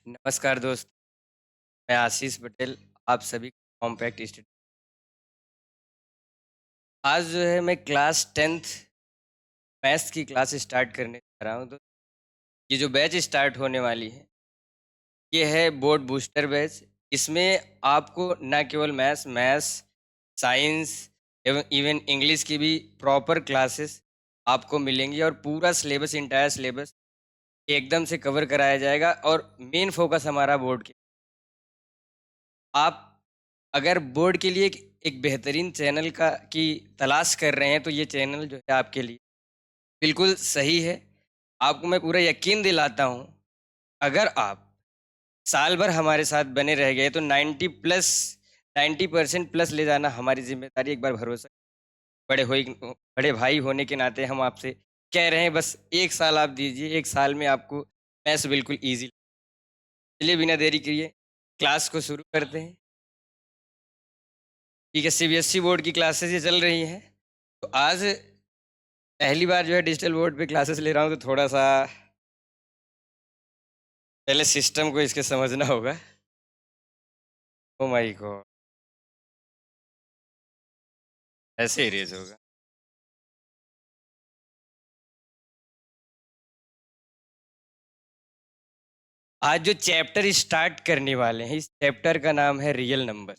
नमस्कार दोस्त, मैं आशीष पटेल, आप सभी कॉम्पैक्ट स्टडी। आज जो है मैं क्लास 10th मैथ्स की क्लास स्टार्ट करने जा रहा हूँ। तो ये जो बैच स्टार्ट होने वाली है, ये है बोर्ड बूस्टर बैच। इसमें आपको ना केवल मैथ्स, साइंस एवं इवन इंग्लिश की भी प्रॉपर क्लासेस आपको मिलेंगी और पूरा सिलेबस, इंटायर सिलेबस एकदम से कवर कराया जाएगा और मेन फोकस हमारा बोर्ड के। आप अगर बोर्ड के लिए एक बेहतरीन चैनल का की तलाश कर रहे हैं तो ये चैनल जो है आपके लिए बिल्कुल सही है। आपको मैं पूरा यकीन दिलाता हूँ, अगर आप साल भर हमारे साथ बने रह गए तो 90% प्लस ले जाना हमारी जिम्मेदारी। एक बार भरोसा, बड़े भाई होने के नाते हम आपसे कह रहे हैं, बस एक साल आप दीजिए। एक साल में आपको मैथ्स बिल्कुल ईजी। चलिए बिना देरी किए क्लास को शुरू करते हैं। ठीक है, सीबीएसई बोर्ड की क्लासेस ये चल रही हैं। तो आज पहली बार जो है डिजिटल बोर्ड पे क्लासेस ले रहा हूँ, तो थोड़ा सा पहले सिस्टम को इसके समझना होगा। ओ माय गॉड, ऐसे इरेज होगा। आज जो चैप्टर स्टार्ट करने वाले हैं, इस चैप्टर का नाम है रियल नंबर।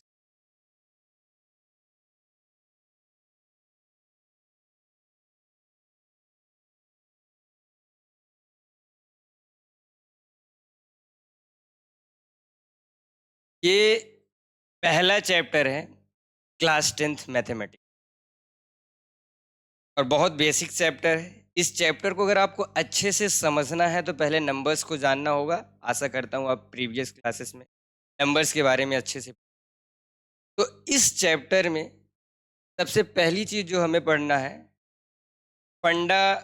ये पहला चैप्टर है क्लास 10th मैथमेटिक्स और बहुत बेसिक चैप्टर है। इस चैप्टर को अगर आपको अच्छे से समझना है तो पहले नंबर्स को जानना होगा। आशा करता हूँ आप प्रीवियस क्लासेस में नंबर्स के बारे में अच्छे से। तो इस चैप्टर में सबसे पहली चीज जो हमें पढ़ना है, फंडा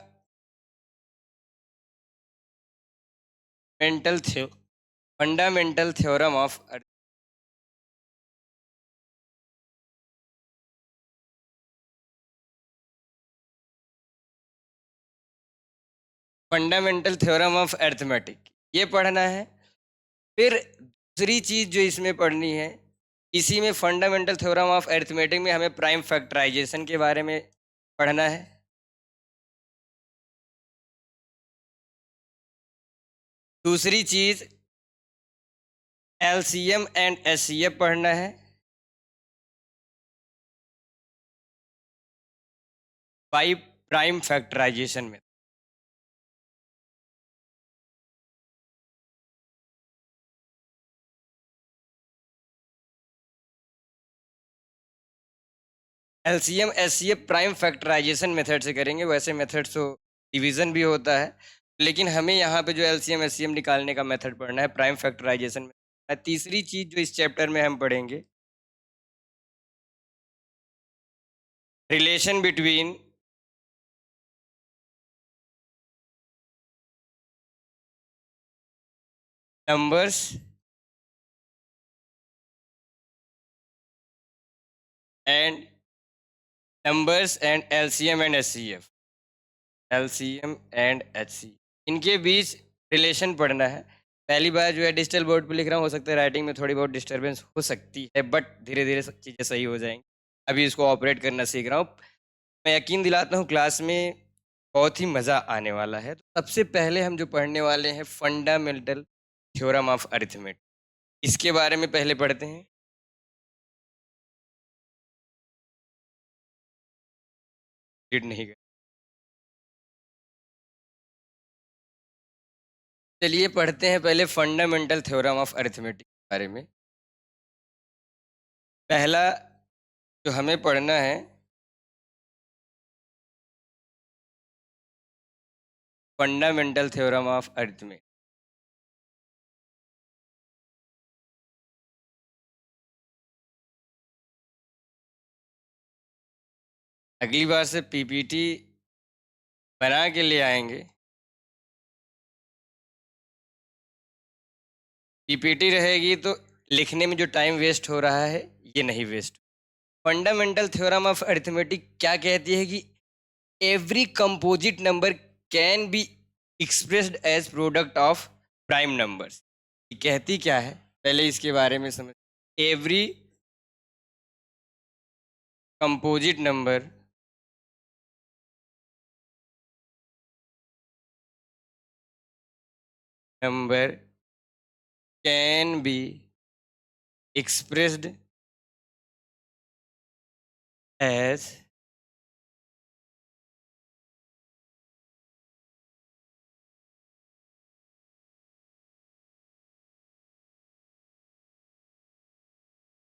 मेंटल थियो fundamental theorem of fundamental theorem of arithmetic, ये पढ़ना है। फिर दूसरी चीज जो इसमें पढ़नी है, इसी में फंडामेंटल थ्योरम ऑफ अर्थमेटिक में हमें प्राइम फैक्टराइजेशन के बारे में पढ़ना है। दूसरी चीज एलसीएम एंड एचसीएफ पढ़ना है। बाई प्राइम फैक्टराइजेशन में LCM HCF prime factorisation method से करेंगे। वैसे मेथड तो डिवीजन भी होता है, लेकिन हमें यहाँ पे जो एलसीएम एचसीएम निकालने का मेथड पढ़ना है, प्राइम फैक्टराइजेशन में। तीसरी चीज जो इस चैप्टर में हम पढ़ेंगे, relation between numbers and LCM and HCF, LCM and HC, इनके बीच रिलेशन पढ़ना है। पहली बार जो है डिजिटल बोर्ड पे लिख रहा हूँ, हो सकता है राइटिंग में थोड़ी बहुत डिस्टर्बेंस हो सकती है, बट धीरे धीरे सब चीज़ें सही हो जाएंगी। अभी इसको ऑपरेट करना सीख रहा हूँ। मैं यकीन दिलाता हूँ क्लास में बहुत ही मज़ा आने वाला है। तो सबसे पहले हम जो पढ़ने वाले हैं, फंडामेंटल थ्योरम ऑफ अरिथमेटिक, इसके बारे में पहले पढ़ते हैं। रीड नहीं कर, चलिए पढ़ते हैं पहले फंडामेंटल थ्योरम ऑफ अरिथमेटिक के बारे में। पहला जो हमें पढ़ना है, फंडामेंटल थ्योरम ऑफ अरिथमेटिक। अगली बार से पीपीटी बना के ले आएंगे। पीपीटी रहेगी तो लिखने में जो टाइम वेस्ट हो रहा है, ये नहीं वेस्ट। फंडामेंटल थ्योरम ऑफ अरिथमेटिक क्या कहती है कि every composite number can be expressed as product of prime numbers. ये कहती क्या है, पहले इसके बारे में समझ। Every composite number can be expressed as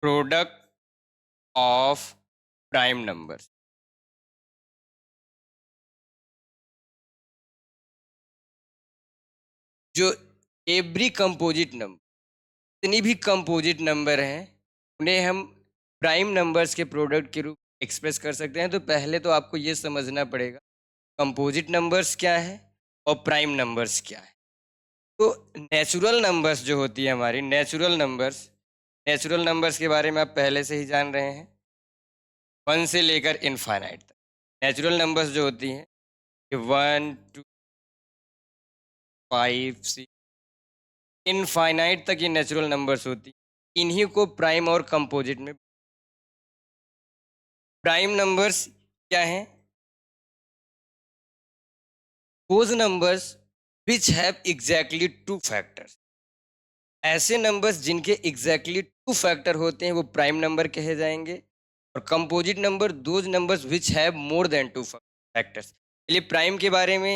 product of prime numbers। जो एवरी कंपोजिट नंबर, जितनी भी कंपोजिट नंबर हैं, उन्हें हम प्राइम नंबर्स के प्रोडक्ट के रूप में एक्सप्रेस कर सकते हैं। तो पहले तो आपको ये समझना पड़ेगा कंपोजिट नंबर्स क्या है और प्राइम नंबर्स क्या है। तो नेचुरल नंबर्स जो होती है हमारी, नेचुरल नंबर्स के बारे में आप पहले से ही जान रहे हैं, 1 से लेकर इनफाइनाइट तक। नेचुरल नंबर्स जो होती हैं, ये 1 2 5 6 इनफाइनाइट तक ये नेचुरल नंबर्स होती हैं। इन्हीं को प्राइम और कंपोजिट में। प्राइम नंबर्स क्या हैं? Those numbers which have exactly 2 factors. ऐसे नंबर्स जिनके एग्जैक्टली 2 फैक्टर होते हैं वो प्राइम नंबर कहे जाएंगे। और composite number those numbers which have more than 2 factors. चलिए प्राइम के बारे में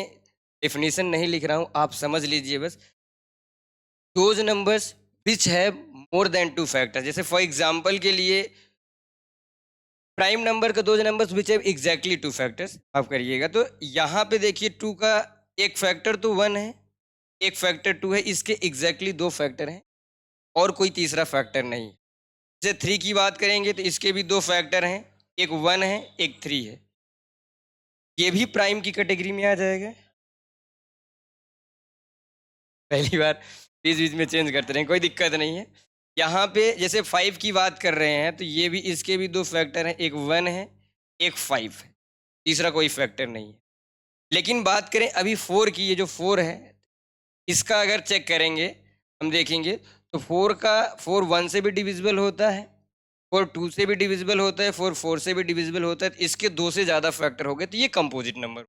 डेफिनेशन नहीं लिख रहा हूँ, आप समझ लीजिए बस। Those numbers which have more than 2 factors, जैसे फॉर एग्जाम्पल के लिए प्राइम नंबर का those numbers which have exactly 2 factors. आप करिएगा तो यहाँ पे देखिए 2 का एक फैक्टर तो 1 है, एक फैक्टर 2 है, इसके एग्जैक्टली 2 फैक्टर हैं और कोई तीसरा फैक्टर नहीं। जैसे 3 की बात करेंगे तो इसके भी 2 फैक्टर हैं, एक 1 है एक 3 है, ये भी प्राइम की कैटेगरी में आ जाएगा। पहली बार बीच बीच में चेंज करते रहें, कोई दिक्कत नहीं है। यहाँ पे जैसे 5 की बात कर रहे हैं तो ये भी, इसके भी 2 फैक्टर हैं, एक 1 है एक 5 है, तीसरा कोई फैक्टर नहीं है। लेकिन बात करें अभी 4 की, ये जो 4 है इसका अगर चेक करेंगे हम देखेंगे तो 4 1 से भी डिविजिबल होता है, 4 2 से भी डिविजिबल होता है, 4 से भी डिविजिबल होता है। तो इसके 2 से ज़्यादा फैक्टर हो गए तो ये कंपोजिट नंबर।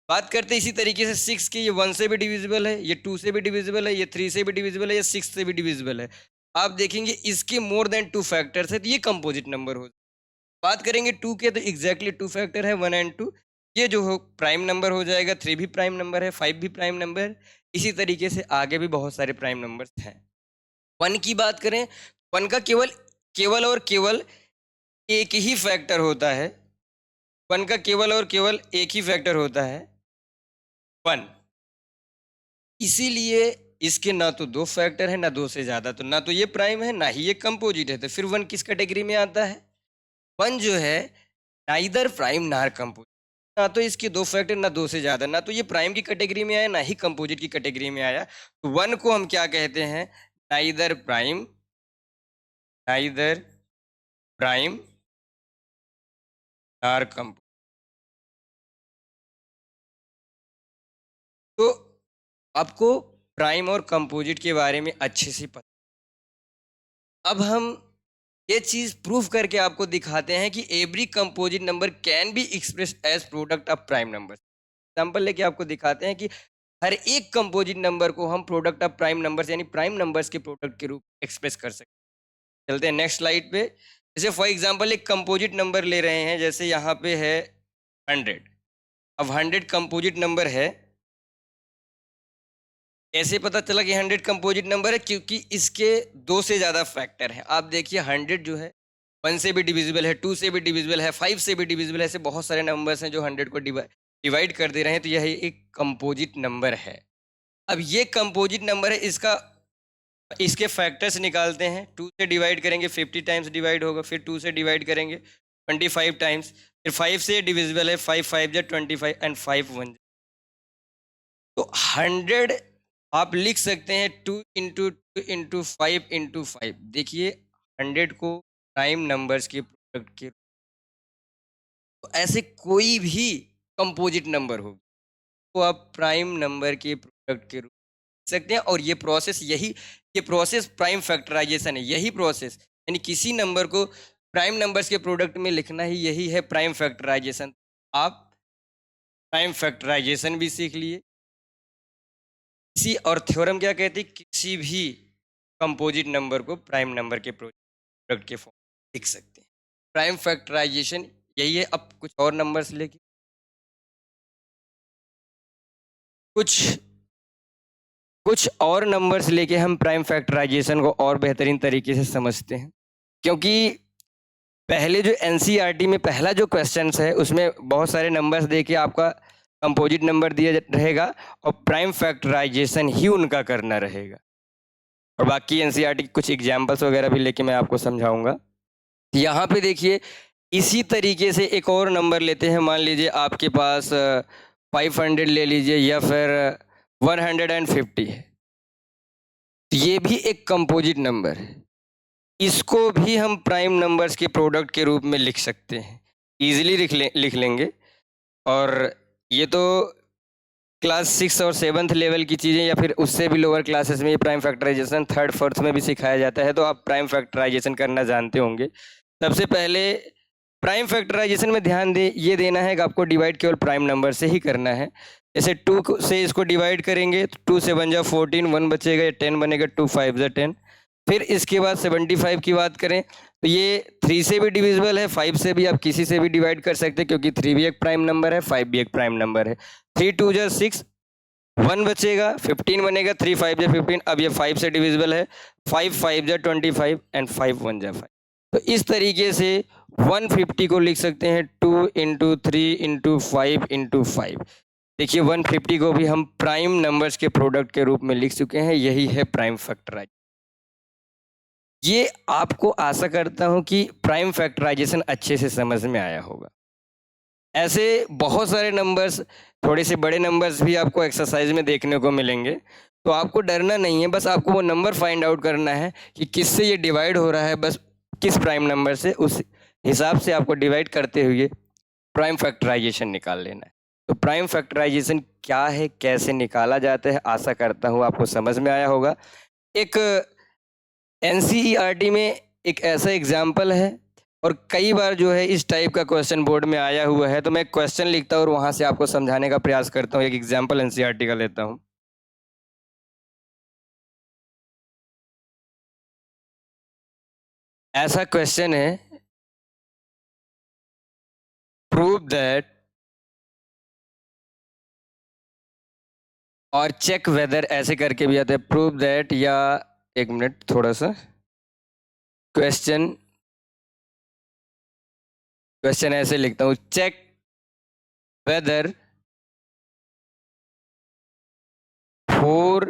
बात करते हैं इसी तरीके से 6 की, ये 1 से भी डिविजिबल है, ये 2 से भी डिविजिबल है, ये 3 से भी डिविजिबल है, ये 6 से भी डिविजिबल है। आप देखेंगे इसके मोर देन 2 फैक्टर्स है तो ये कंपोजिट नंबर हो। बात करेंगे 2 के तो एग्जैक्टली 2 फैक्टर है 1 एंड 2, ये जो हो प्राइम नंबर हो जाएगा। 3 भी प्राइम नंबर है, 5 भी प्राइम नंबर है। इसी तरीके से आगे भी बहुत सारे प्राइम नंबर्स हैं। 1 की बात करें, 1 का केवल केवल और केवल एक ही फैक्टर होता है, 1 का केवल और केवल एक ही फैक्टर होता है 1। इसीलिए इसके ना तो 2 फैक्टर है ना 2 से ज्यादा, तो ना तो ये प्राइम है ना ही ये कंपोजिट है। तो फिर 1 किस कैटेगरी में आता है? 1 जो है नाइदर प्राइम नार कंपोजिट, ना तो इसके 2 फैक्टर ना 2 से ज्यादा, ना तो ये प्राइम की कैटेगरी में आया ना ही कंपोजिट की कैटेगरी में आया। तो 1 को हम क्या कहते हैं? नाइदर प्राइम, नाइदर प्राइम नार कंपोजिट। तो आपको प्राइम और कंपोजिट के बारे में अच्छे से पता। अब हम ये चीज प्रूफ करके आपको दिखाते हैं कि every composite number can be express as product of prime number. Example लेके आपको दिखाते हैं कि हर एक कंपोजिट नंबर को हम प्रोडक्ट ऑफ प्राइम नंबर्स यानी प्राइम नंबर्स के प्रोडक्ट के रूप में एक्सप्रेस कर सकते हैं। चलते हैं नेक्स्ट स्लाइड पे। जैसे फॉर एग्जांपल एक कंपोजिट नंबर ले रहे हैं, जैसे यहाँ पे है 100। अब 100 कंपोजिट नंबर है। ऐसे पता चला कि 100 कंपोजिट नंबर है क्योंकि इसके 2 से ज़्यादा फैक्टर हैं। आप देखिए 100 जो है 1 से भी डिविजिबल है, 2 से भी डिविजिबल है, 5 से भी डिविजिबल है। ऐसे बहुत सारे नंबर्स हैं जो 100 को डिवाइड कर दे रहे हैं। तो यह एक कंपोजिट नंबर है। अब ये कंपोजिट नंबर है, इसके फैक्टर्स निकालते हैं। 2 से डिवाइड करेंगे 50 टाइम्स डिवाइड होगा, फिर 2 से डिवाइड करेंगे 25 टाइम्स, फिर 5 से डिविजिबल है, 5 5 जा 25 एंड 5 1। तो 100 आप लिख सकते हैं 2 इंटू 2 इंटू 5 इंटू 5। देखिए 100 को प्राइम नंबर्स के प्रोडक्ट के, तो ऐसे कोई भी कंपोजिट नंबर हो तो आप प्राइम नंबर के प्रोडक्ट के रूप सकते हैं। और ये प्रोसेस प्राइम फैक्टराइजेशन है। यही प्रोसेस यानी किसी नंबर को प्राइम नंबर्स के प्रोडक्ट में लिखना ही यही है प्राइम फैक्टराइजेशन। आप प्राइम फैक्टराइजेशन भी सीख लिए। किसी और थ्योरम क्या कहती, किसी भी कंपोजिट नंबर को प्राइम नंबर के प्रोडक्ट के फॉर्म लिख सकते हैं। प्राइम फैक्टराइजेशन यही है। अब कुछ और नंबर्स लेके कुछ और नंबर्स लेके हम प्राइम फैक्टराइजेशन को और बेहतरीन तरीके से समझते हैं। क्योंकि पहले जो एनसीईआरटी में पहला जो क्वेश्चन है उसमें बहुत सारे नंबर्स देके आपका कंपोजिट नंबर दिया रहेगा और प्राइम फैक्टराइजेशन ही उनका करना रहेगा। और बाकी एनसीईआरटी के कुछ एग्जाम्पल्स वगैरह भी लेके मैं आपको समझाऊंगा। यहाँ पे देखिए, इसी तरीके से एक और नंबर लेते हैं। मान लीजिए आपके पास 500 ले लीजिए या फिर 150 है। ये भी एक कंपोजिट नंबर है। इसको भी हम प्राइम नंबर्स के प्रोडक्ट के रूप में लिख सकते हैं, इजीली लिख लेंगे। और ये तो क्लास 6 और 7th लेवल की चीज़ें या फिर उससे भी लोअर क्लासेस में ये प्राइम फैक्टराइजेशन 3rd 4th में भी सिखाया जाता है, तो आप प्राइम फैक्टराइजेशन करना जानते होंगे। सबसे पहले प्राइम फैक्टराइजेशन में ध्यान ये देना है कि आपको डिवाइड केवल प्राइम नंबर से ही करना है। जैसे 2 से इसको डिवाइड करेंगे तो 2 से 1 जा 14, 1 बचेगा, ये 10 बनेगा, 2 5 जा 10। फिर इसके बाद 75 की बात करें तो ये 3 से भी डिविजिबल है, 5 से भी, आप किसी से भी डिवाइड कर सकते हैं क्योंकि 3 भी एक प्राइम नंबर है, 5 भी एक प्राइम नंबर है। 3 2 जा 6, 1 बचेगा, 15 बनेगा, 3 5 जा 15। अब ये 5 से डिविजिबल है, 5 5 जा 25 एंड 5 1 जा 5। तो इस तरीके से 150 को लिख सकते हैं 2 इंटू 3 इंटू 5 इंटू 5। देखिए 150 को भी हम प्राइम नंबर्स के प्रोडक्ट के रूप में लिख चुके हैं। यही है प्राइम फैक्टराइजेशन। ये आपको आशा करता हूं कि प्राइम फैक्टराइजेशन अच्छे से समझ में आया होगा। ऐसे बहुत सारे नंबर्स, थोड़े से बड़े नंबर्स भी आपको एक्सरसाइज में देखने को मिलेंगे, तो आपको डरना नहीं है। बस आपको वो नंबर फाइंड आउट करना है कि किससे ये डिवाइड हो रहा है, बस किस प्राइम नंबर से, उस हिसाब से आपको डिवाइड करते हुए प्राइम फैक्टराइजेशन निकाल लेना है। तो प्राइम फैक्टराइजेशन क्या है, कैसे निकाला जाता है, आशा करता हूँ आपको समझ में आया होगा। एक एनसीईआरटी में एक ऐसा एग्जाम्पल है और कई बार जो है इस टाइप का क्वेश्चन बोर्ड में आया हुआ है, तो मैं क्वेश्चन लिखता हूँ और वहाँ से आपको समझाने का प्रयास करता हूँ। एक एग्जाम्पल एनसीईआरटी का लेता हूँ। ऐसा क्वेश्चन है, प्रूव दैट और चेक वेदर, ऐसे करके भी आता है, प्रूव दैट, या एक मिनट थोड़ा सा क्वेश्चन ऐसे लिखता हूँ, check whether 4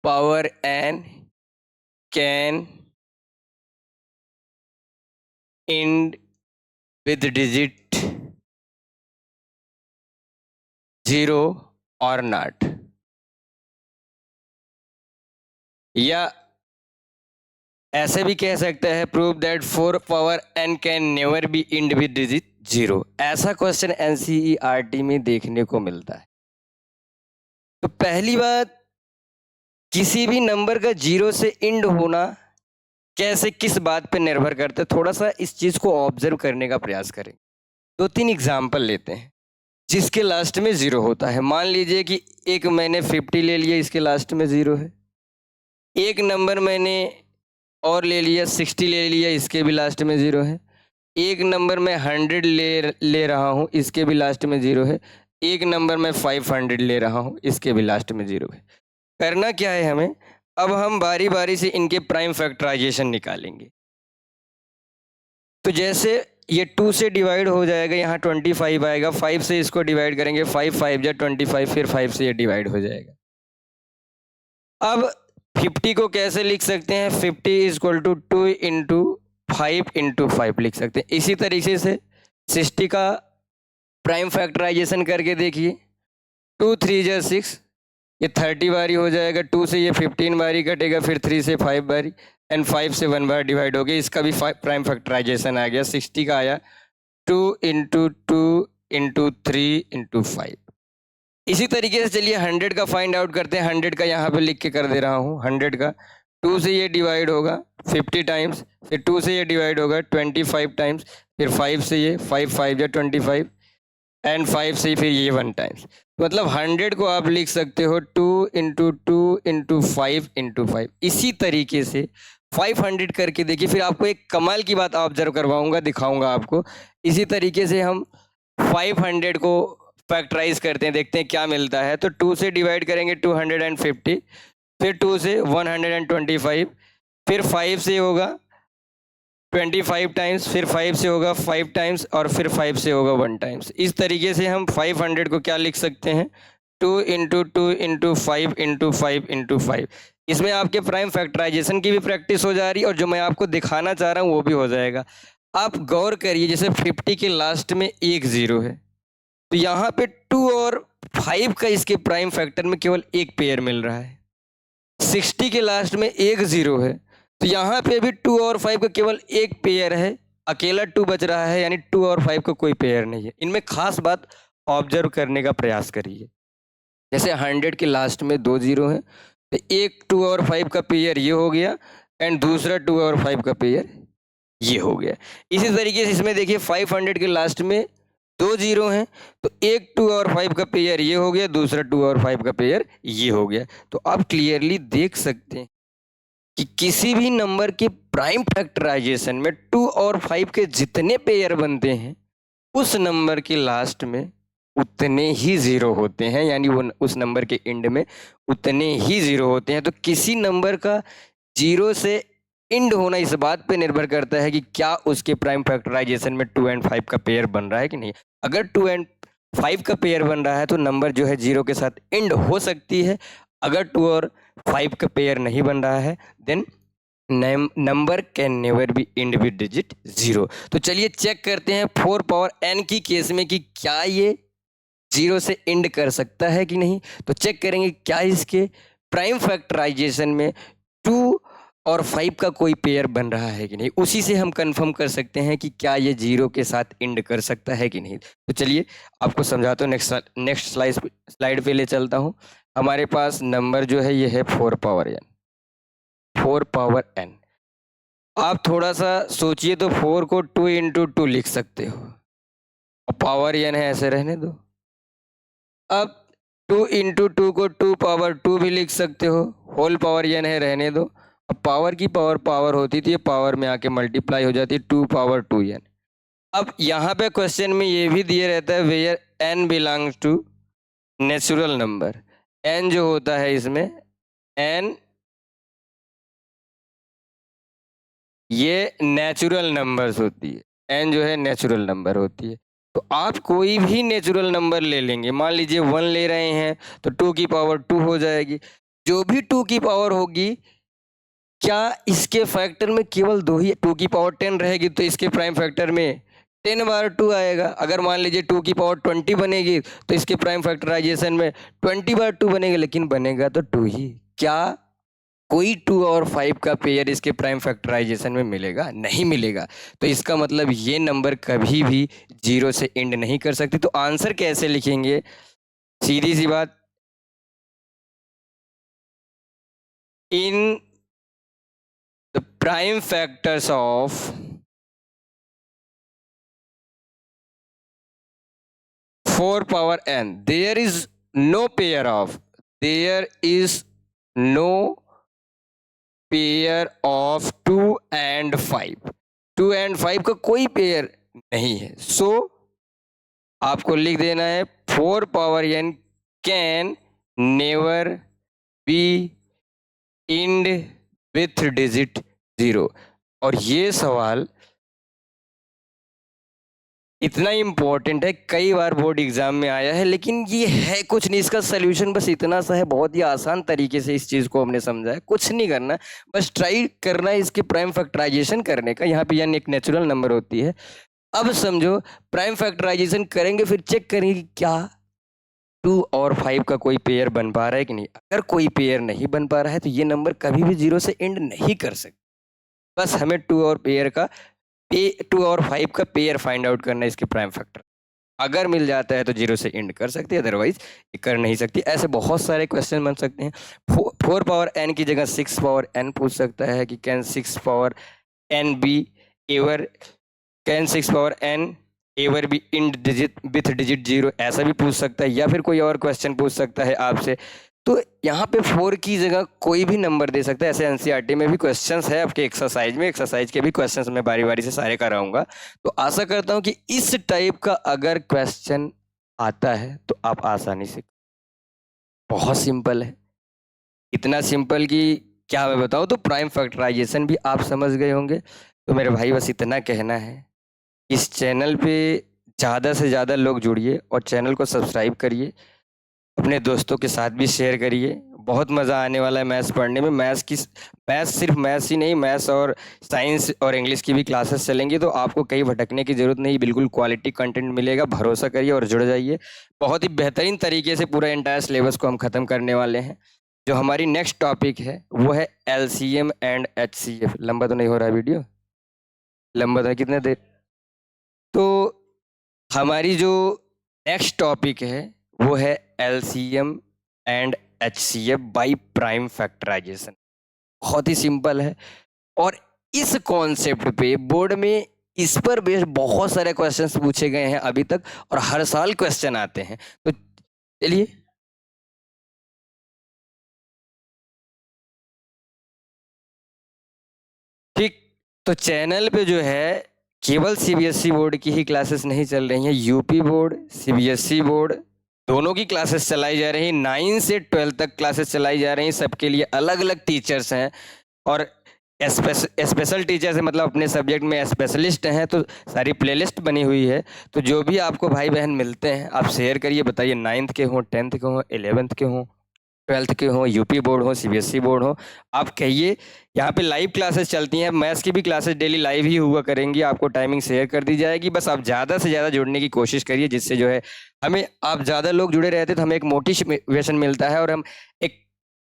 power n can end with digit 0 or not, या ऐसे भी कह सकते हैं prove that 4 power n can never be end with digit 0। ऐसा क्वेश्चन एनसीईआरटी में देखने को मिलता है। तो पहली बात, किसी भी नंबर का 0 से एंड होना कैसे, किस बात पे निर्भर करता है, थोड़ा सा इस चीज को ऑब्जर्व करने का प्रयास करें। 2-3 एग्जाम्पल लेते हैं जिसके लास्ट में 0 होता है। मान लीजिए कि एक मैंने 50 ले लिया, इसके लास्ट में 0 है। एक नंबर मैंने और ले लिया, 60 ले लिया, इसके भी लास्ट में 0 है। एक नंबर मैं 100 ले रहा हूँ, इसके भी लास्ट में 0 है। एक नंबर मैं 500 ले रहा हूँ, इसके भी लास्ट में 0 है। करना क्या है हमें, अब हम बारी बारी से इनके प्राइम फैक्टराइजेशन निकालेंगे। तो जैसे ये 2 से डिवाइड हो जाएगा, यहाँ 25 आएगा, 5 से इसको डिवाइड करेंगे, 5 5 जा 25, फिर 5 से ये डिवाइड हो जाएगा। अब 50 को कैसे लिख सकते हैं, 50 is equal to 2 into 5 into 5 लिख सकते हैं। इसी तरीके से 60 का प्राइम फैक्टराइजेशन करके देखिए, 2 3 जा 6, ये 30 बारी हो जाएगा, 2 से ये 15 बारी कटेगा, फिर 3 से 5 बारी, एंड 5 से 1 बार डिवाइड हो गया। इसका भी प्राइम फैक्टराइजेशन आ गया। 60 का आया 2 इंटू 2 इंटू 3 इंटू 5। इसी तरीके से चलिए 100 का फाइंड आउट करते हैं। 100 का यहाँ पे लिख के कर दे रहा हूँ। 100 का 2 से ये डिवाइड होगा 50 टाइम्स, फिर 2 से ये डिवाइड होगा 25 टाइम्स, फिर 5 से ये 5 5 या 25 एंड 5 से फिर ये 1 टाइम्स। मतलब 100 को आप लिख सकते हो 2 इंटू 2 इंटू 5 इंटू 5। इसी तरीके से 500 करके देखिए। फिर आपको एक कमाल की बात ऑब्जर्व करवाऊंगा, दिखाऊंगा आपको। इसी तरीके से हम 500 को फैक्टराइज करते हैं, देखते हैं क्या मिलता है। तो 2 से डिवाइड करेंगे 250, फिर 2 से 125, फिर 5 से होगा 25 टाइम्स, फिर 5 से होगा 5 टाइम्स, और फिर 5 से होगा 1 टाइम्स। इस तरीके से हम 500 को क्या लिख सकते हैं, 2 इंटू 2 इंटू 5 इंटू 5 इंटू 5। इसमें आपके प्राइम फैक्टराइजेशन की भी प्रैक्टिस हो जा रही है, और जो मैं आपको दिखाना चाह रहा हूँ वो भी हो जाएगा। आप गौर करिए, जैसे 50 के लास्ट में एक जीरो है, तो यहाँ पे 2 और 5 का इसके प्राइम फैक्टर में केवल एक पेयर मिल रहा है। 60 के लास्ट में एक जीरो है, तो यहाँ पे भी 2 और 5 का केवल एक पेयर है, अकेला 2 बच रहा है, यानी 2 और 5 का कोई पेयर नहीं है। इनमें खास बात ऑब्जर्व करने का प्रयास करिए। जैसे 100 के लास्ट में 2 जीरो हैं, तो एक 2 और 5 का पेयर ये हो गया, एंड दूसरा 2 और 5 का पेयर ये हो गया। इसी तरीके से इसमें देखिए 500 के लास्ट में 2 जीरो हैं, तो एक 2 और 5 का पेयर ये हो गया, दूसरा 2 और 5 का पेयर ये हो गया। तो आप क्लियरली देख सकते हैं कि किसी भी नंबर के प्राइम फैक्टराइजेशन में 2 और 5 के जितने पेयर बनते हैं, उस नंबर के लास्ट में उतने ही जीरो होते हैं, यानी वो उस नंबर के एंड में उतने ही जीरो होते हैं। तो किसी नंबर का जीरो से एंड होना इस बात पे निर्भर करता है कि क्या उसके प्राइम फैक्टराइजेशन में 2 एंड 5 का पेयर बन रहा है कि नहीं। अगर 2 एंड 5 का पेयर बन रहा है तो नंबर जो है जीरो के साथ एंड हो सकती है। अगर 2 और 5 का पेयर नहीं बन रहा है, then number can never be end with digit zero. तो चलिए चेक करते हैं 4 पावर n की केस में कि क्या ये जीरो से एंड कर सकता है कि नहीं। तो चेक करेंगे क्या इसके प्राइम फैक्टराइजेशन में 2 और 5 का कोई पेयर बन रहा है कि नहीं। उसी से हम कंफर्म कर सकते हैं कि क्या ये जीरो के साथ एंड कर सकता है कि नहीं। तो चलिए आपको समझाता हूँ, नेक्स्ट स्लाइड पे ले चलता हूँ। हमारे पास नंबर जो है ये है 4 पावर n। 4 पावर n, आप थोड़ा सा सोचिए तो 4 को 2 इंटू 2 लिख सकते हो, और पावर n है ऐसे रहने दो। अब 2 इंटू 2 को 2 पावर 2 भी लिख सकते हो, होल पावर n है रहने दो। अब पावर की पावर होती थी, पावर में आके मल्टीप्लाई हो जाती है, 2 पावर 2n। अब यहाँ पे क्वेश्चन में ये भी दिए रहता है where n belongs to natural number. n जो होता है इसमें n ये नेचुरल नंबर्स होती है, n जो है नेचुरल नंबर होती है। तो आप कोई भी नेचुरल नंबर ले लेंगे, मान लीजिए 1 ले रहे हैं तो 2 की पावर 2 हो जाएगी। जो भी 2 की पावर होगी, क्या इसके फैक्टर में केवल 2 ही, 2 की पावर 10 रहेगी तो इसके प्राइम फैक्टर में 10 बार 2 आएगा। अगर मान लीजिए 2 की पावर 20 बनेगी तो इसके प्राइम फैक्टराइजेशन में 20 बार 2 बनेगा, लेकिन बनेगा तो 2 ही। क्या कोई 2 और 5 का पेयर इसके प्राइम फैक्टराइजेशन में मिलेगा? नहीं मिलेगा। तो इसका मतलब ये नंबर कभी भी जीरो से एंड नहीं कर सकते। तो आंसर कैसे लिखेंगे? सीधी सी बात, in the prime factors of 4 power n there is no pair of pair of 2 and 5। 2 and 5 का कोई पेयर नहीं है। सो आपको लिख देना है 4 power n can never be and with digit zero. और ये सवाल इतना इम्पोर्टेंट है, कई बार बोर्ड एग्जाम में आया है, लेकिन ये है कुछ नहीं, इसका सोल्यूशन बस इतना सा है। बहुत ही आसान तरीके से इस चीज़ को हमने समझा है, कुछ नहीं करना, बस ट्राई करना है इसके प्राइम फैक्टराइजेशन करने का। यहाँ पे यानी एक नेचुरल नंबर होती है। अब समझो प्राइम फैक्टराइजेशन करेंगे, फिर चेक करेंगे कि क्या 2 और 5 का कोई पेयर बन पा रहा है कि नहीं। अगर कोई पेयर नहीं बन पा रहा है तो ये नंबर कभी भी जीरो से एंड नहीं कर सकते। बस हमें 2 और 5 का पेयर फाइंड आउट करना है इसके प्राइम फैक्टर। अगर मिल जाता है तो जीरो से एंड कर सकती है, अदरवाइज कर नहीं सकती। ऐसे बहुत सारे क्वेश्चन बन सकते हैं। 4 पावर n की जगह 6 पावर n पूछ सकता है कि can 6 power n be ever, can 6 power n ever be in digit with digit zero, ऐसा भी पूछ सकता है। या फिर कोई और क्वेश्चन पूछ सकता है आपसे। तो यहाँ पे 4 की जगह कोई भी नंबर दे सकता है। ऐसे एनसीईआरटी में भी क्वेश्चंस है आपके एक्सरसाइज में, एक्सरसाइज के भी क्वेश्चंस मैं बारी बारी से सारे कराऊंगा। तो आशा करता हूँ कि इस टाइप का अगर क्वेश्चन आता है तो आप आसानी से, बहुत सिंपल है, इतना सिंपल कि क्या मैं बताऊँ। तो प्राइम फैक्टराइजेशन भी आप समझ गए होंगे। तो मेरे भाई बस इतना कहना है, इस चैनल पे ज़्यादा से ज़्यादा लोग जुड़िए और चैनल को सब्सक्राइब करिए, अपने दोस्तों के साथ भी शेयर करिए। बहुत मज़ा आने वाला है मैथ्स पढ़ने में। मैथ्स सिर्फ मैथ्स ही नहीं, मैथ्स और साइंस और इंग्लिश की भी क्लासेस चलेंगी, तो आपको कहीं भटकने की ज़रूरत नहीं, बिल्कुल क्वालिटी कंटेंट मिलेगा। भरोसा करिए और जुड़ जाइए। बहुत ही बेहतरीन तरीके से पूरा एंटायर सिलेबस को हम ख़त्म करने वाले हैं। जो हमारी नेक्स्ट टॉपिक है वो है LCM एंड HCF। लंबा तो नहीं हो रहा वीडियो? लंबा तो कितने देर? तो हमारी जो नेक्स्ट टॉपिक है वो है LCM and HCF by prime factorisation. बहुत ही सिंपल है और इस कॉन्सेप्ट पे बोर्ड में इस पर बेस्ड बहुत सारे क्वेश्चंस पूछे गए हैं अभी तक, और हर साल क्वेश्चन आते हैं। तो चलिए, ठीक। तो चैनल पे जो है केवल CBSE बोर्ड की ही क्लासेस नहीं चल रही हैं, यूपी बोर्ड, CBSE बोर्ड दोनों की क्लासेस चलाई जा रही हैं। 9 से 12 तक क्लासेस चलाई जा रही हैं। सबके लिए अलग अलग टीचर्स हैं और स्पेशल टीचर्स है, मतलब अपने सब्जेक्ट में स्पेशलिस्ट हैं। तो सारी प्लेलिस्ट बनी हुई है। तो जो भी आपको भाई बहन मिलते हैं आप शेयर करिए, बताइए 9th के हों, 10th के हों, 11th के हों, 12th के हों, यूपी बोर्ड हो, CBSE बोर्ड हो, आप कहिए। यहाँ पे लाइव क्लासेस चलती हैं, मैथ्स की भी क्लासेस डेली लाइव ही हुआ करेंगी। आपको टाइमिंग शेयर कर दी जाएगी। बस आप ज़्यादा से ज़्यादा जुड़ने की कोशिश करिए, जिससे जो है हमें, आप ज़्यादा लोग जुड़े रहते तो हमें एक मोटिवेशन मिलता है और हम एक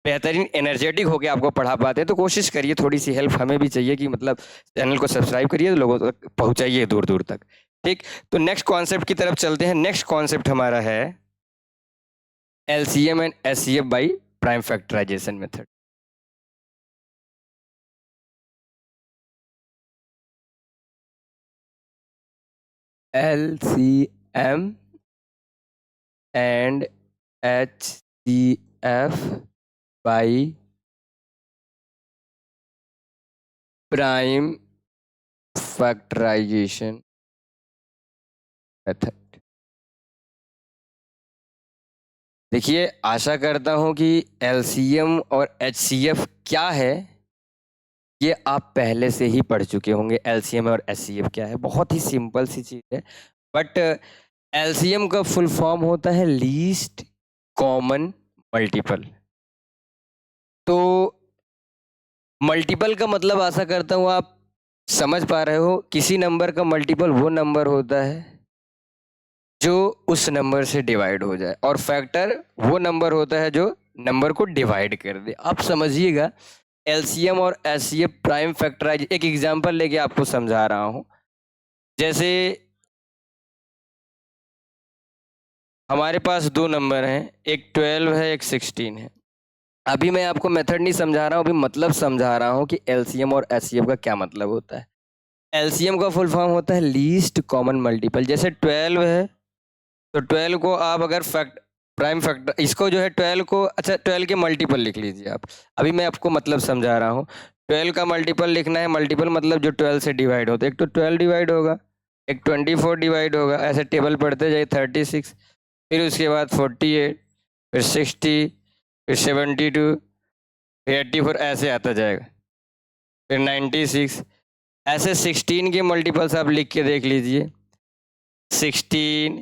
बेहतरीन एनर्जेटिक होकर आपको पढ़ा पाते हैं। तो कोशिश करिए, थोड़ी सी हेल्प हमें भी चाहिए कि मतलब चैनल को सब्सक्राइब करिए, लोगों तक पहुँचाइए दूर दूर तक। ठीक। तो नेक्स्ट कॉन्सेप्ट की तरफ चलते हैं। नेक्स्ट कॉन्सेप्ट हमारा है LCM and HCF by prime factorisation method. LCM and HCF by prime factorisation method. देखिए, आशा करता हूं कि LCM और HCF क्या है ये आप पहले से ही पढ़ चुके होंगे। LCM और HCF क्या है, बहुत ही सिंपल सी चीज़ है। बट LCM का फुल फॉर्म होता है लीस्ट कॉमन मल्टीपल। तो मल्टीपल का मतलब आशा करता हूँ आप समझ पा रहे हो। किसी नंबर का मल्टीपल वो नंबर होता है जो उस नंबर से डिवाइड हो जाए, और फैक्टर वो नंबर होता है जो नंबर को डिवाइड कर दे। आप समझिएगा, LCM और HCF प्राइम फैक्टराइज, एक एग्जांपल लेके आपको समझा रहा हूँ। जैसे हमारे पास दो नंबर हैं, एक 12 है, एक 16 है। अभी मैं आपको मेथड नहीं समझा रहा हूँ, अभी मतलब समझा रहा हूँ कि LCM और HCF का क्या मतलब होता है। LCM का फुल फॉर्म होता है लीस्ट कॉमन मल्टीपल। जैसे 12 है, तो 12 को आप अगर प्राइम फैक्टर, इसको जो है 12 को, अच्छा 12 के मल्टीपल लिख लीजिए आप। अभी मैं आपको मतलब समझा रहा हूँ। 12 का मल्टीपल लिखना है, मल्टीपल मतलब जो 12 से डिवाइड होता है। एक तो 12 डिवाइड होगा, एक 24 डिवाइड होगा, ऐसे टेबल पढ़ते जाइए। 36, फिर उसके बाद 48, फिर 60, फिर 72, फिर 84, ऐसे आता जाएगा, फिर 96। ऐसे 16 के मल्टीपल्स आप लिख के देख लीजिए। 16,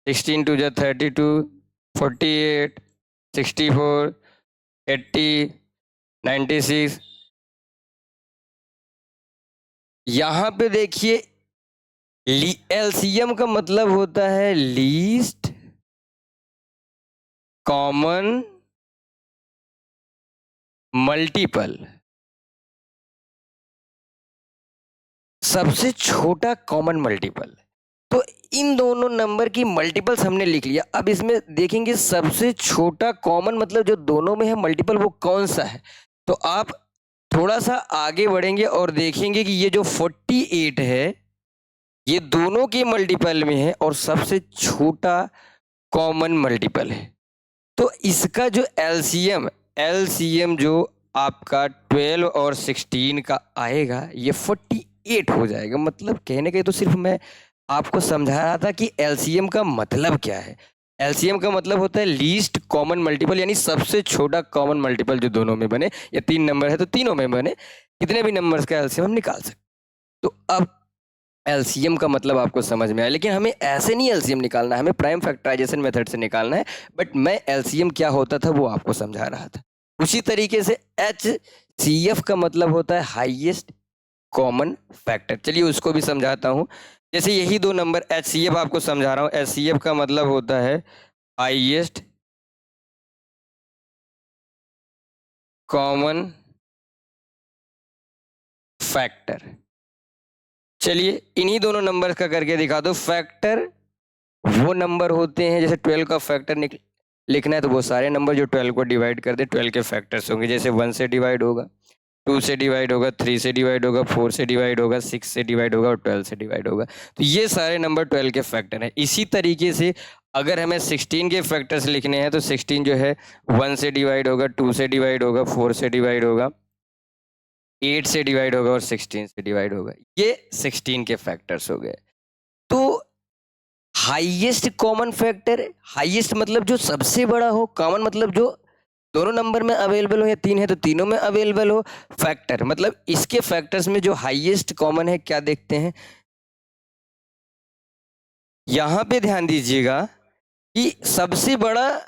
16 टू जा 32, 48, 64, 80, 96। यहाँ पे देखिए, LCM का मतलब होता है लीस्ट कॉमन मल्टीपल, सबसे छोटा कॉमन मल्टीपल। तो इन दोनों नंबर की मल्टीपल्स हमने लिख लिया। अब इसमें देखेंगे सबसे छोटा कॉमन मतलब जो दोनों में है मल्टीपल वो कौन सा है। तो आप थोड़ा सा आगे बढ़ेंगे और देखेंगे कि ये जो 48 है ये दोनों के मल्टीपल में है और सबसे छोटा कॉमन मल्टीपल है। तो इसका जो एलसीएम जो आपका 12 और 16 का आएगा ये 48 हो जाएगा। मतलब कहने के तो सिर्फ मैं आपको समझा रहा था कि एलसीएम का मतलब क्या है। एलसीएम का मतलब होता है लीस्ट कॉमन मल्टीपल, यानी सबसे छोटा कॉमन मल्टीपल जो दोनों में बने, या 3 नंबर है तो तीनों में बने, कितने भी नंबर्स का एलसीएम हम निकाल सकते। तो अब एलसीएम का मतलब आपको समझ में आया, लेकिन हमें ऐसे नहीं एलसीएम निकालना है, हमें प्राइम फैक्टराइजेशन मेथड से निकालना है। बट मैं एलसीएम क्या होता था वो आपको समझा रहा था। उसी तरीके से एचसीएफ का मतलब होता है हाईएस्ट कॉमन फैक्टर। चलिए उसको भी समझाता हूँ। जैसे यही दो नंबर एचसीएफ आपको समझा रहा हूँ। एचसीएफ का मतलब होता है हाईएस्ट कॉमन फैक्टर। चलिए इन्हीं दोनों नंबर का करके दिखा दो। फैक्टर वो नंबर होते हैं, जैसे 12 का फैक्टर लिखना है तो वो सारे नंबर जो 12 को डिवाइड कर दे 12 के फैक्टर्स होंगे। जैसे 1 से डिवाइड होगा, 2 से डिवाइड होगा, 3 से डिवाइड होगा, 4 से डिवाइड होगा, 6 से डिवाइड होगा और 12 से डिवाइड होगा। तो ये सारे नंबर 12 के फैक्टर हैं। इसी तरीके से अगर हमें 16 के फैक्टर्स लिखने हैं तो 16 जो है 1 से डिवाइड होगा, 2 से डिवाइड होगा, 4 से डिवाइड होगा, 8 से डिवाइड होगा और 16 से डिवाइड होगा। ये 16 के फैक्टर्स हो गए। तो हाईएस्ट कॉमन फैक्टर, हाईएस्ट मतलब जो सबसे बड़ा हो, कॉमन मतलब जो दोनों नंबर में अवेलेबल हो, या 3 है तो तीनों में अवेलेबल हो। फैक्टर मतलब इसके फैक्टर्स में जो हाईएस्ट कॉमन है क्या देखते हैं, यहां पे ध्यान दीजिएगा कि सबसे बड़ा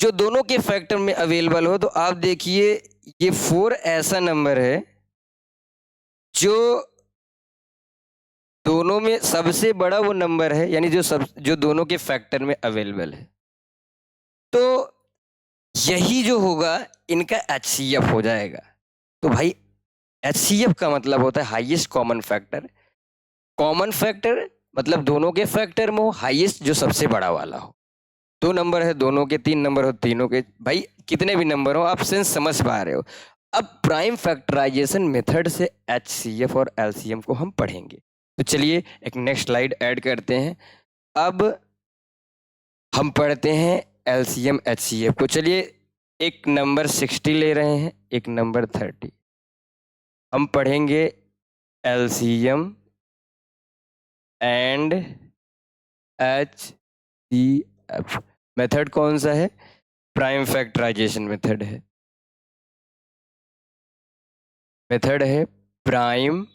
जो दोनों के फैक्टर में अवेलेबल हो। तो आप देखिए ये 4 ऐसा नंबर है जो दोनों में सबसे बड़ा वो नंबर है, यानी जो दोनों के फैक्टर में अवेलेबल है। तो यही जो होगा इनका एचसीएफ हो जाएगा। तो भाई एचसीएफ का मतलब होता है highest common factor. Common factor मतलब दोनों के फैक्टर में हो, हाईएस्ट जो सबसे बड़ा वाला हो। 2 नंबर है दोनों के, 3 नंबर हो तीनों के, भाई कितने भी नंबर हो आप सेंस समझ पा रहे हो। अब प्राइम फैक्टराइजेशन मेथड से एचसीएफ और एलसीएम को हम पढ़ेंगे। तो चलिए एक नेक्स्ट स्लाइड ऐड करते हैं। अब हम पढ़ते हैं एलसीएम एचसीएफ को। चलिए एक नंबर 60 ले रहे हैं, एक नंबर 30। हम पढ़ेंगे एलसीएम एंड एचसीएफ। मेथड कौन सा है? प्राइम फैक्टराइजेशन मेथड है। मेथड है प्राइम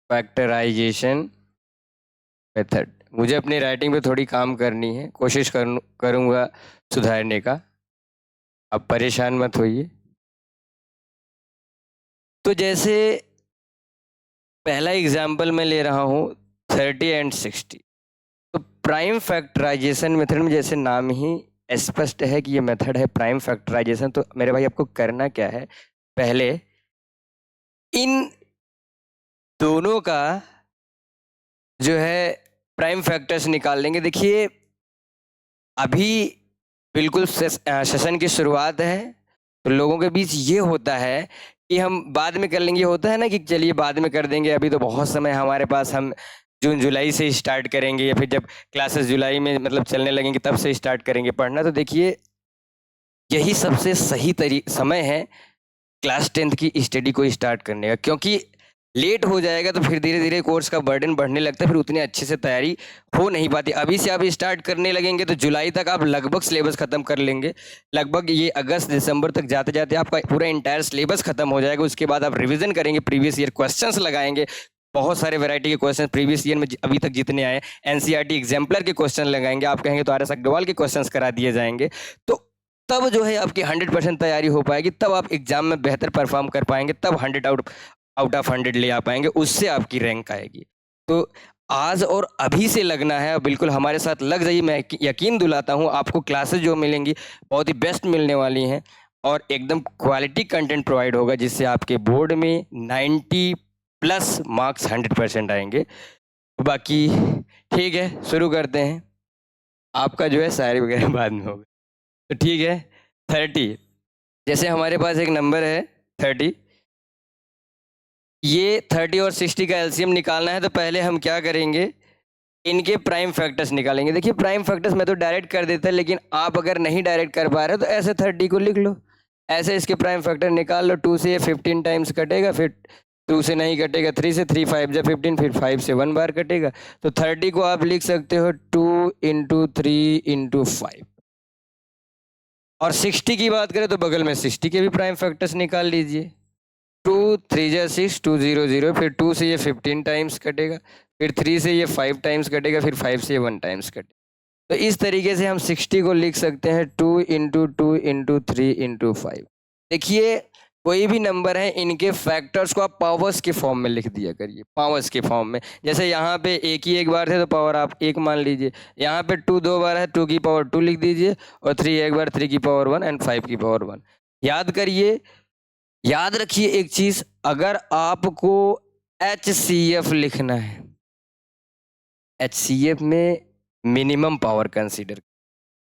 फैक्टराइजेशन मेथड। मुझे अपनी राइटिंग पे थोड़ी काम करनी है, कोशिश करूँगा सुधारने का। अब परेशान मत होइए। तो जैसे पहला एग्जाम्पल मैं ले रहा हूँ 30 एंड 60। तो प्राइम फैक्टराइजेशन मेथड में जैसे नाम ही स्पष्ट है कि ये मेथड है प्राइम फैक्टराइजेशन। तो मेरे भाई आपको करना क्या है, पहले इन दोनों का जो है प्राइम फैक्टर्स निकाल लेंगे। देखिए अभी बिल्कुल सेशन की शुरुआत है, तो लोगों के बीच ये होता है कि हम बाद में कर लेंगे। होता है ना कि चलिए बाद में कर देंगे, अभी तो बहुत समय हमारे पास, हम जून जुलाई से स्टार्ट करेंगे, या फिर जब क्लासेस जुलाई में मतलब चलने लगेंगे तब से स्टार्ट करेंगे पढ़ना। तो देखिए यही सबसे सही समय है क्लास 10th की स्टडी को स्टार्ट करने का, क्योंकि लेट हो जाएगा तो फिर धीरे धीरे कोर्स का बर्डन बढ़ने लगता है, फिर उतनी अच्छे से तैयारी हो नहीं पाती। अभी से आप स्टार्ट करने लगेंगे तो जुलाई तक आप लगभग सिलेबस खत्म कर लेंगे। लगभग ये अगस्त दिसंबर तक जाते जाते आपका पूरा इंटायर सिलेबस खत्म हो जाएगा। उसके बाद आप रिविजन करेंगे, प्रीवियस ईयर क्वेश्चंस लगाएंगे, बहुत सारे वैरायटी के क्वेश्चन प्रीवियस ईयर में अभी तक जितने आए, एनसीईआरटी एग्जाम्पलर के क्वेश्चन लगाएंगे। आप कहेंगे तो RS अग्रवाल के क्वेश्चन करा दिए जाएंगे। तो तब जो है आपकी 100% तैयारी हो पाएगी, तब आप एग्जाम में बेहतर परफॉर्म कर पाएंगे, तब 100 आउट ऑफ 100 ले आ पाएंगे, उससे आपकी रैंक आएगी। तो आज और अभी से लगना है, बिल्कुल हमारे साथ लग जाइए। मैं यकीन दिलाता हूँ आपको क्लासेस जो मिलेंगी बहुत ही बेस्ट मिलने वाली हैं, और एकदम क्वालिटी कंटेंट प्रोवाइड होगा, जिससे आपके बोर्ड में 90+ मार्क्स 100% आएंगे। बाकी ठीक है, शुरू करते हैं। आपका जो है शायरी वगैरह बाद में होगा, तो ठीक है। 30, जैसे हमारे पास एक नंबर है 30, ये 30 और 60 का एलसीएम निकालना है। तो पहले हम क्या करेंगे, इनके प्राइम फैक्टर्स निकालेंगे। देखिए प्राइम फैक्टर्स मैं तो डायरेक्ट कर देता, लेकिन आप अगर नहीं डायरेक्ट कर पा रहे तो ऐसे 30 को लिख लो, ऐसे इसके प्राइम फैक्टर निकाल लो। 2 से ये 15 टाइम्स कटेगा, फिर 2 से नहीं कटेगा, 3 से 3 5 जा 15, फिर 5 से 1 बार कटेगा। तो 30 को आप लिख सकते हो 2 इंटू 3 इंटू 5। और 60 की बात करें तो बगल में 60 के भी प्राइम फैक्टर्स निकाल लीजिए। 2 3 जा 6, 2 0 0, फिर 2 से ये 15 टाइम्स कटेगा, फिर 3 से ये 5 टाइम्स कटेगा, फिर 5 से ये 1 टाइम्स कटेगा। तो इस तरीके से हम 60 को लिख सकते हैं 2 इंटू 2 इंटू 3 इंटू 5। देखिए कोई भी नंबर है, इनके फैक्टर्स को आप पावर्स के फॉर्म में लिख दिया करिए, पावर्स के फॉर्म में। जैसे यहाँ पे एक ही एक बार थे तो पावर आप 1 मान लीजिए, यहाँ पे 2 2 बार है 2 की पावर 2 लिख दीजिए, और 3 एक बार 3 की पावर 1 एंड 5 की पावर 1। याद करिए, याद रखिए एक चीज, अगर आपको HCF लिखना है, HCF में minimum power consider,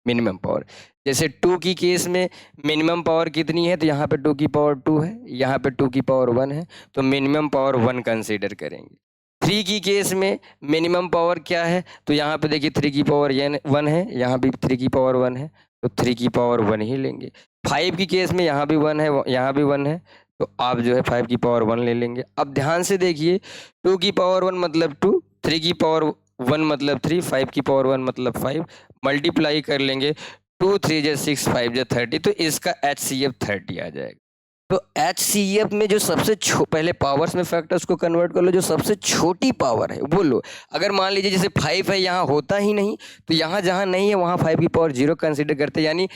minimum power. जैसे 2 की केस में मिनिमम पावर कितनी है, तो यहाँ पे 2 की पावर 2 है, यहाँ पे 2 की पावर 1 है, तो मिनिमम पावर 1 कंसीडर करेंगे। 3 की केस में मिनिमम पावर क्या है, तो यहाँ पे देखिए 3 की पावर 1 है, यहाँ भी 3 की पावर 1 है, तो 3 की पावर 1 ही लेंगे। 5 की केस में यहाँ भी 1 है, यहाँ भी 1 है, तो आप जो है 5 की पावर 1 ले लेंगे। अब ध्यान से देखिए, 2 की पावर 1 मतलब 2, 3 की पावर 1 मतलब 3, 5 की पावर 1 मतलब 5, मल्टीप्लाई कर लेंगे, 2 3 जा 6, 5 जा 30, तो इसका HCF 30 आ जाएगा। तो HCF में जो सबसे पहले पावर्स में फैक्टर्स को कन्वर्ट कर लो, जो सबसे छोटी पावर है वो लो। अगर मान लीजिए जैसे 5 है, यहाँ होता ही नहीं, तो यहाँ जहाँ नहीं है वहाँ 5 की पावर 0 कंसिडर करते, यानी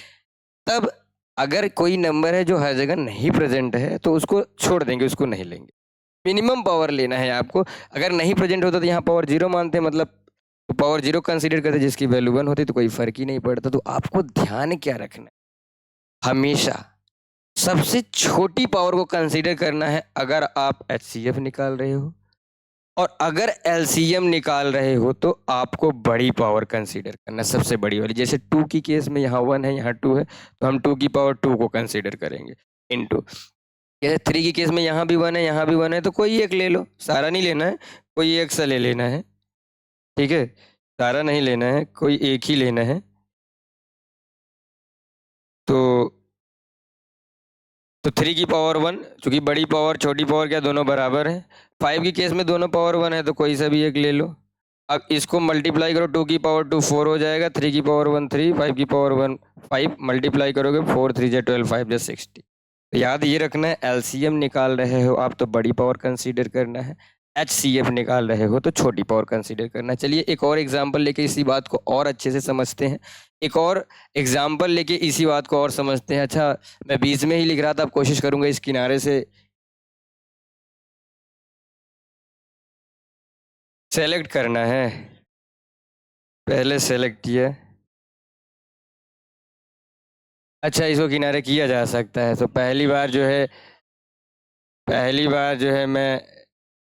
तब अगर कोई नंबर है जो हर जगह नहीं प्रेजेंट है तो उसको छोड़ देंगे, उसको नहीं लेंगे। मिनिमम पावर लेना है आपको। अगर नहीं प्रेजेंट होता तो यहाँ पावर 0 मानते हैं, मतलब तो पावर 0 कंसीडर करते, जिसकी वैल्यू 1 होती तो कोई फर्क ही नहीं पड़ता। तो आपको ध्यान क्या रखना है, हमेशा सबसे छोटी पावर को कंसीडर करना है अगर आप HCF निकाल रहे हो, और अगर LCM निकाल रहे हो तो आपको बड़ी पावर कंसीडर करना है, सबसे बड़ी वाली। जैसे 2 की केस में यहाँ 1 है, यहाँ 2 है, तो हम 2 की पावर 2 को कंसीडर करेंगे इनटू। जैसे 3 की केस में यहाँ भी 1 है, यहाँ भी 1 है, तो कोई एक ले लो, सारा नहीं लेना है, कोई एक सा ले लेना है, ठीक है, सारा नहीं लेना है, कोई एक ही लेना है। तो 3 की पावर 1, चूंकि बड़ी पावर छोटी पावर क्या दोनों बराबर है। 5 की केस में दोनों पावर 1 है, तो कोई सा भी एक ले लो। अब इसको मल्टीप्लाई करो, 2 की पावर 2 4 हो जाएगा, 3 की पावर 1 3, 5 की पावर 1 5, मल्टीप्लाई करोगे 4 3 जा 12, 5 जा 60। तो याद ये रखना है, LCM निकाल रहे हो आप तो बड़ी पावर कंसीडर करना है, HCF निकाल रहे हो तो छोटी पावर कंसीडर करना है। चलिए एक और एग्जाम्पल लेके इसी बात को और अच्छे से समझते हैं, एक और एग्जाम्पल लेके इसी बात को और समझते हैं। अच्छा मैं बीच में ही लिख रहा था, अब कोशिश करूंगा इस किनारे से सेलेक्ट करना है, पहले सेलेक्ट किया। अच्छा इसको किनारे किया जा सकता है, तो पहली बार जो है मैं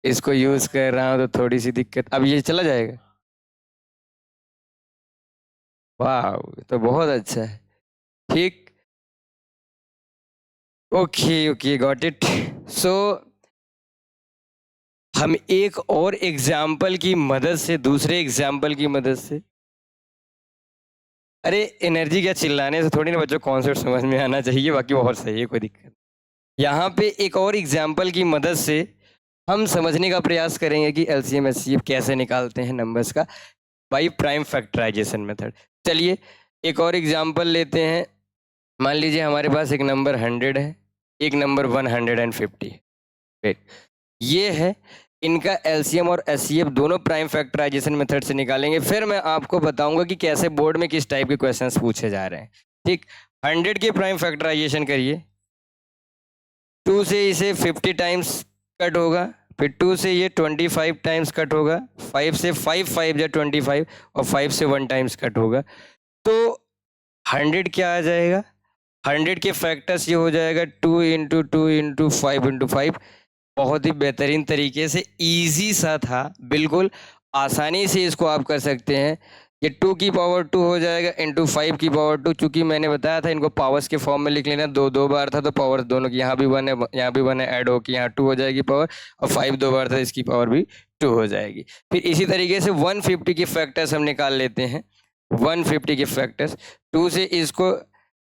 इसको यूज कर रहा हूँ, तो थोड़ी सी दिक्कत। अब ये चला जाएगा, वाह तो बहुत अच्छा है, ठीक। Okay okay got it. So हम एक और एग्जाम्पल की मदद से, दूसरे एग्जाम्पल की मदद से, अरे एनर्जी क्या, चिल्लाने से थोड़ी ना बच्चों कॉन्सेप्ट समझ में आना चाहिए, बाकी बहुत सही है, कोई दिक्कत। यहाँ पे एक और एग्जाम्पल की मदद से हम समझने का प्रयास करेंगे कि LCM HCF कैसे निकालते हैं नंबर्स का, बाई प्राइम फैक्टराइजेशन मेथड। चलिए एक और एग्जाम्पल लेते हैं। मान लीजिए हमारे पास एक नंबर 100 है, एक नंबर 150 है, ये है। इनका LCM और HCF दोनों प्राइम फैक्टराइजेशन मेथड से निकालेंगे, फिर मैं आपको बताऊंगा कि कैसे बोर्ड में किस टाइप के क्वेश्चंस पूछे जा रहे हैं, ठीक। 100 के प्राइम फैक्टराइजेशन करिए, 2 से इसे 50 टाइम्स कट होगा, फिर 2 से ये 25 टाइम्स कट होगा, 5 से 5 5 या 25, और 5 से 1 टाइम्स कट होगा। तो 100 क्या आ जाएगा, 100 के फैक्टर्स ये हो जाएगा 2 इंटू 2 इंटू 5 इंटू 5। बहुत ही बेहतरीन तरीके से, इजी सा था बिल्कुल। आसानी से इसको आप कर सकते हैं। ये 2 की पावर 2 हो जाएगा इंटू 5 की पावर 2। चूंकि मैंने बताया था इनको पावर्स के फॉर्म में लिख लेना, दो बार था तो पावर दोनों की, यहाँ भी 1 है यहाँ भी 1 है, ऐड होकर यहाँ 2 हो जाएगी पावर, और 5 दो बार था इसकी पावर भी 2 हो जाएगी। फिर इसी तरीके से 150 के फैक्टर्स हम निकाल लेते हैं। 150 के फैक्टर्स 2 से इसको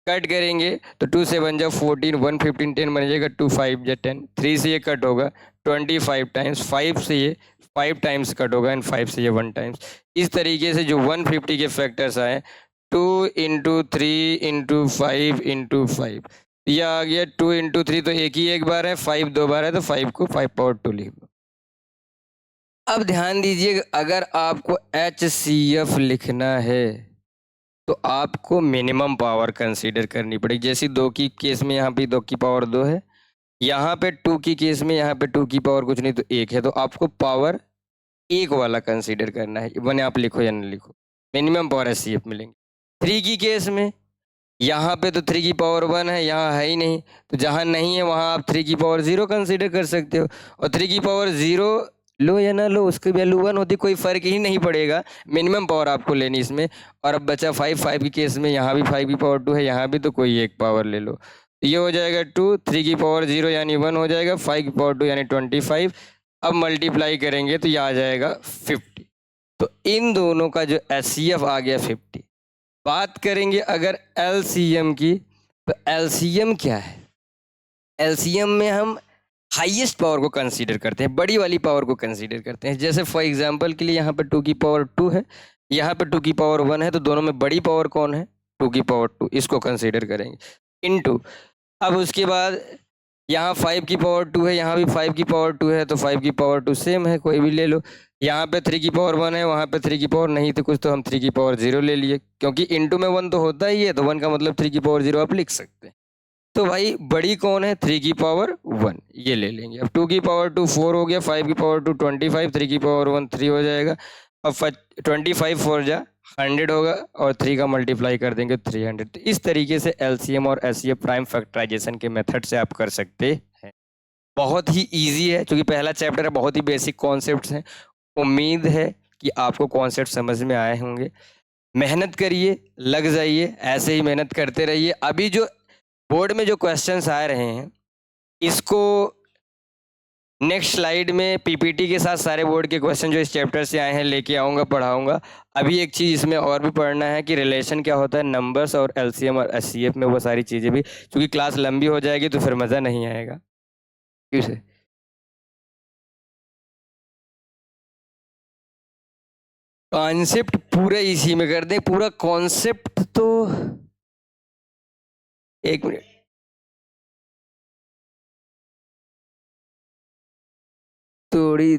कट करेंगे तो 2 से बन जाओ 14, 115 10 बन जाएगा, 2 5 या 10, 3 से ये कट होगा 25 टाइम्स, 5 से ये 5 टाइम्स कट होगा एंड 5 से ये 1 टाइम्स। इस तरीके से जो 150 के फैक्टर्स आए 2 इंटू 3 इंटू 5 इंटू 5, यह आ गया 2 इंटू 3 तो एक ही एक बार है, 5 दो बार है तो 5 को 5 पावर 2 लिख दो। अब ध्यान दीजिए, अगर आपको HCF लिखना है तो आपको मिनिमम पावर कंसीडर करनी पड़ेगी। जैसे 2 की केस में यहाँ पे 2 की पावर 2 है, यहाँ पे 2 की केस में यहाँ पे 2 की पावर कुछ नहीं तो 1 है, तो आपको पावर 1 वाला कंसीडर करना है, वन आप लिखो या नहीं लिखो, मिनिमम पावर HCF मिलेंगे। 3 की केस में यहाँ पे तो 3 की पावर 1 है, यहाँ है ही नहीं, तो जहाँ नहीं है वहाँ आप 3 की पावर 0 कंसीडर कर सकते हो, और 3 की पावर 0 लो या ना लो उसकी वैल्यू 1 होती, कोई फ़र्क ही नहीं पड़ेगा, मिनिमम पावर आपको लेनी इसमें। और अब बचा 5 की केस में, यहाँ भी 5 की पावर 2 है, यहाँ भी तो कोई एक पावर ले लो, तो ये हो जाएगा 2, 3 की पावर 0 यानी 1 हो जाएगा, 5 की पावर 2 यानी 25, अब मल्टीप्लाई करेंगे तो ये आ जाएगा 50। तो इन दोनों का जो HCF आ गया 50। बात करेंगे अगर LCM की, तो LCM क्या है? LCM में हम हाईएस्ट पावर को कंसीडर करते हैं, बड़ी वाली पावर को कंसीडर करते हैं। जैसे फॉर एग्जांपल के लिए यहाँ पे 2 की पावर 2 है, यहाँ पे 2 की पावर 1 है, तो दोनों में बड़ी पावर कौन है? 2 की पावर 2, इसको कंसीडर करेंगे इनटू। अब उसके बाद यहाँ 5 की पावर 2 है, यहाँ भी 5 की पावर 2 है, तो 5 की पावर 2 सेम है, कोई भी ले लो। यहाँ पे 3 की पावर 1 है, वहाँ पे 3 की पावर नहीं तो कुछ, तो हम 3 की पावर 0 ले लिए, क्योंकि इनटू में 1 तो होता ही है, तो 1 का मतलब 3 की पावर 0 आप लिख सकते हैं। तो भाई बड़ी कौन है? 3 की पावर 1, ये ले लेंगे। अब 2 की पावर 2 4 हो गया, 5 की पावर 2 25, 3 की पावर 1 3 हो जाएगा। अब 25 4 जा 100 होगा, और 3 का मल्टीप्लाई कर देंगे 300। तो इस तरीके से LCM और HCF प्राइम फैक्टराइजेशन के मेथड से आप कर सकते हैं। बहुत ही ईजी है, क्योंकि पहला चैप्टर है, बहुत ही बेसिक कॉन्सेप्ट्स हैं। उम्मीद है कि आपको कॉन्सेप्ट समझ में आए होंगे। मेहनत करिए, लग जाइए, ऐसे ही मेहनत करते रहिए। अभी जो बोर्ड में जो क्वेश्चंस आ रहे हैं, इसको नेक्स्ट स्लाइड में PPT के साथ सारे बोर्ड के क्वेश्चन जो इस चैप्टर से आए हैं लेके आऊँगा, पढ़ाऊँगा। अभी एक चीज़ इसमें और भी पढ़ना है कि रिलेशन क्या होता है नंबर्स और LCM और HCF में, वो सारी चीज़ें भी, क्योंकि क्लास लंबी हो जाएगी तो फिर मज़ा नहीं आएगा। क्यों से? कॉन्सेप्ट पूरा इसी में कर दें, पूरा कॉन्सेप्ट तो एक मिनट, थोड़ी